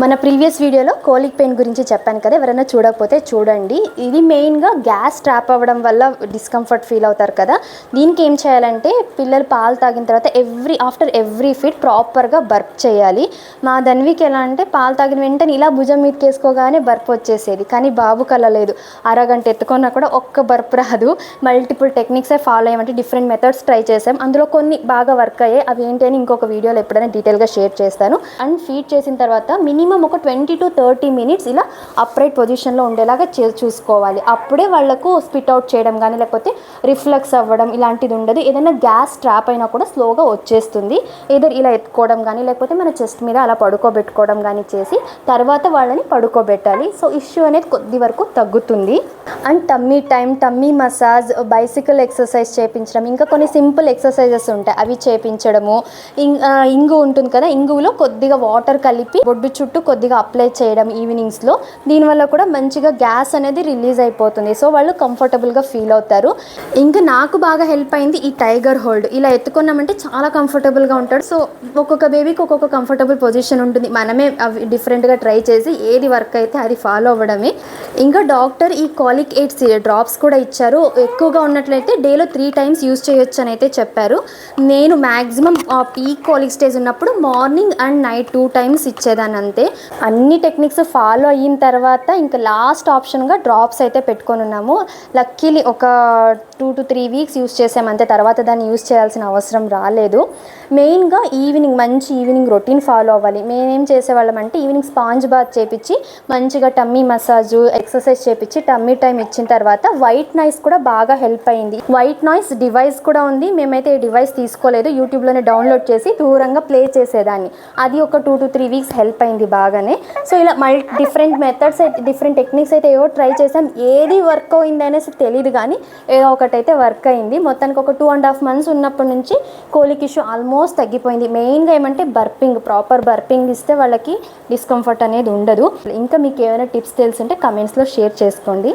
మన ప్రీవియస్ వీడియోలో colic pain గురించి చెప్పాను కదా, ఎవరైనా చూడకపోతే చూడండి. ఇది మెయిన్గా గ్యాస్ ట్రాప్ అవ్వడం వల్ల డిస్కంఫర్ట్ ఫీల్ అవుతారు కదా. దీనికి ఏం చేయాలంటే పిల్లలు పాలు తాగిన తర్వాత ఆఫ్టర్ ఎవ్రీ ఫీడ్ ప్రాపర్గా బర్ప్ చేయాలి. మా ధన్వికి ఎలా అంటే పాలు తాగిన వెంటనే ఇలా భుజం మీదకి వేసుకోగానే బర్ప్ వచ్చేసేది, కానీ బాబుకి అలా లేదు. అరగంట ఎత్తుకున్నా కూడా ఒక్క బర్ప్ రాదు. మల్టిపుల్ టెక్నిక్సే ఫాలో అయ్యామంటే డిఫరెంట్ మెథడ్స్ ట్రై చేసాం. అందులో కొన్ని బాగా వర్క్ అయ్యాయి. అవి ఏంటి అని ఇంకొక వీడియోలో ఎప్పుడైనా డీటెయిల్గా షేర్ చేస్తాను. అండ్ ఫీడ్ చేసిన తర్వాత మినిమం ఒక 20 to 30 minutes ఇలా అప్రైట్ పొజిషన్లో ఉండేలాగా చూసుకోవాలి. అప్పుడే వాళ్ళకు స్పిట్ అవుట్ చేయడం కానీ లేకపోతే రిఫ్లెక్స్ అవ్వడం ఇలాంటిది ఉండదు. ఏదైనా గ్యాస్ ట్రాప్ అయినా కూడా స్లోగా వచ్చేస్తుంది. ఏదో ఇలా ఎత్తుకోవడం కానీ లేకపోతే మన చెస్ట్ మీద అలా పడుకోబెట్టుకోవడం కానీ చేసి తర్వాత వాళ్ళని పడుకోబెట్టాలి. సో ఇష్యూ అనేది కొద్ది వరకు తగ్గుతుంది. And tummy massage, bicycle exercise చేయించడం, ఇంకా కొన్ని సింపుల్ ఎక్సర్సైజెస్ ఉంటాయి అవి చేయించడము. ఇంగు ఉంటుంది కదా, ఇంగులో కొద్దిగా వాటర్ కలిపి బొడ్డు చుట్టూ కొద్దిగా అప్లై చేయడం ఈవినింగ్స్లో. దీనివల్ల కూడా మంచిగా గ్యాస్ అనేది రిలీజ్ అయిపోతుంది. సో వాళ్ళు కంఫర్టబుల్గా ఫీల్ అవుతారు. ఇంకా నాకు బాగా హెల్ప్ అయింది ఈ టైగర్ హోల్డ్. ఇలా ఎత్తుకున్నామంటే చాలా కంఫర్టబుల్గా ఉంటాడు. సో ఒక్కొక్క బేబీకి ఒక్కొక్క కంఫర్టబుల్ పొజిషన్ ఉంటుంది. మనమే అవి డిఫరెంట్గా ట్రై చేసి ఏది వర్క్ అయితే అది ఫాలో అవ్వడమే. ఇంకా డాక్టర్ ఈ కాలిక్ ఎయిడ్స్ డ్రాప్స్ కూడా ఇచ్చారు. ఎక్కువగా ఉన్నట్లయితే డేలో 3 times యూజ్ చేయొచ్చు అని అయితే చెప్పారు. నేను మ్యాక్సిమం పీక్ కాలిక్ స్టేజ్ ఉన్నప్పుడు మార్నింగ్ అండ్ నైట్ 2 times ఇచ్చేదాన్ని అంతే. అన్ని టెక్నిక్స్ ఫాలో అయిన తర్వాత ఇంకా లాస్ట్ ఆప్షన్గా డ్రాప్స్ అయితే పెట్టుకొని ఉన్నాము. లక్కీలీ ఒక 2 to 3 weeks యూజ్ చేసామంతే. తర్వాత దాన్ని యూజ్ చేయాల్సిన అవసరం రాలేదు. మెయిన్గా మంచి ఈవినింగ్ రొటీన్ ఫాలో అవ్వాలి. మేమేం చేసేవాళ్ళం అంటే ఈవినింగ్ స్పాంజ్ బాత్ చేపించి మంచిగా టమ్మీ మసాజు ఎక్సర్సైజ్ చేపించి టమ్మీ టైం ఇచ్చిన తర్వాత వైట్ నాయిస్ కూడా బాగా హెల్ప్ అయింది. వైట్ నాయిస్ డివైస్ కూడా ఉంది. మేమైతే ఈ డివైస్ తీసుకోలేదు, యూట్యూబ్లోనే డౌన్లోడ్ చేసి దూరంగా ప్లే చేసేదాన్ని. అది ఒక 2 to 3 weeks హెల్ప్ అయింది బాగానే. సో ఇలా డిఫరెంట్ మెథడ్స్ అయితే డిఫరెంట్ టెక్నిక్స్ అయితే ఏవో ట్రై చేసాం. ఏది వర్క్ అయింది అనేసి తెలియదు, కానీ ఏదో ఒకటైతే వర్క్ అయింది. మొత్తానికి ఒక 2.5 months ఉన్నప్పటి నుంచి కోలిక్ ఇష్యూ ఆల్మోస్ట్ తగ్గిపోయింది. మెయిన్గా ఏమంటే ప్రాపర్ బర్పింగ్ ఇస్తే వాళ్ళకి డిస్కంఫర్ట్ అనేది ఉండదు. ఇంకా మీకు ఏమైనా టిప్స్ తెలుసుంటే కమెంట్స్లో షేర్ చేసుకోండి.